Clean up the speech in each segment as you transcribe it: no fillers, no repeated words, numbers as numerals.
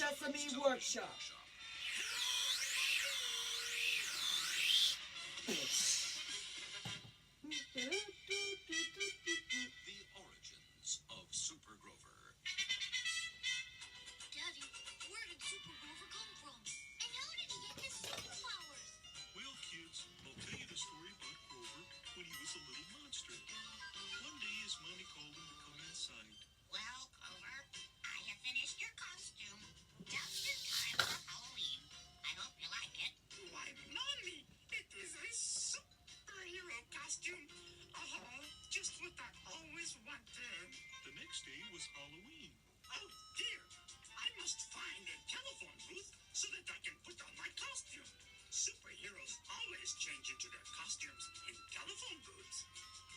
Sesame Workshop. The origins of Super Grover. Daddy, where did Super Grover come from? And how did he get his superpowers? Well, kids, I'll tell you the story about Grover when he was a little monster. One day his mommy called him to come inside. Well, Grover, I have finished your costume. Just in time for Halloween. I hope you like it. Why, Mommy, it is a superhero costume. Oh, just what I always wanted. The next day was Halloween. Oh, dear. I must find a telephone booth so that I can put on my costume. Superheroes always change into their costumes in telephone booths.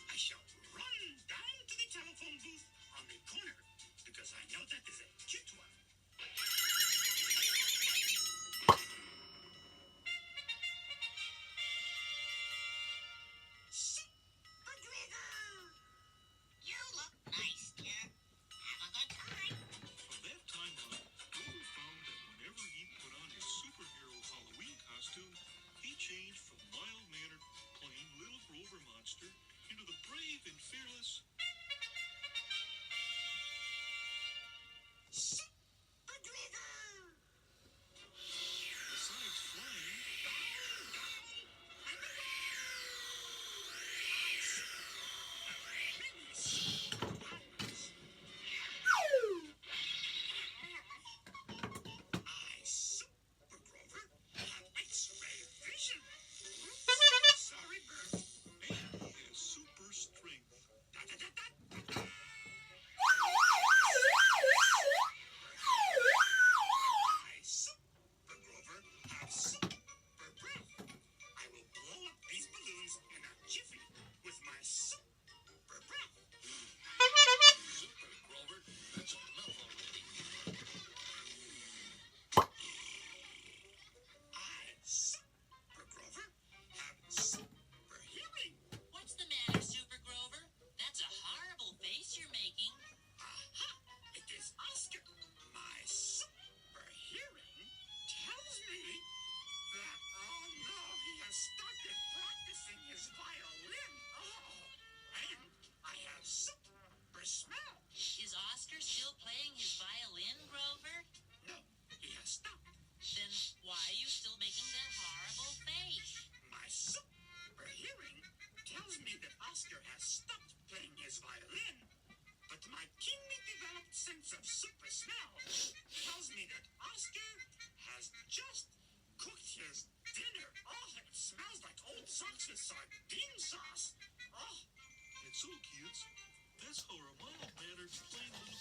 I shall run down to the telephone booth on the corner because I know that is a cute one. Super Grover! You look nice, dear. Have a good time. From that time on, Grover found that whenever he put on his superhero Halloween costume, he changed from mild-mannered, plain little Grover monster into the brave and fearless Super Grover! besides flying. I, Super Grover, have X-ray vision. Sorry, Bert. And he has super strength. I, Super Grover, have super breath. I will blow up these balloons in a jiffy with my super breath. Super Grover, that's enough already. I, Super Grover, have super hearing. What's the matter, Super Grover? That's a horrible face you're making. Aha! It is Oscar. My super hearing tells me that, oh no, he has started practicing his violin. Oh, and I have super smell. Is Oscar still playing his violin, Grover? No, he has stopped. Then why are you still making that horrible face? My super hearing tells me that Oscar has stopped playing his violin, but my keenly developed sense of super smell tells me that Oscar has just cooked his dinner. Oh, it smells like old socks with sardine sauce. Oh, And so, kids, that's how our mild-mannered, plain little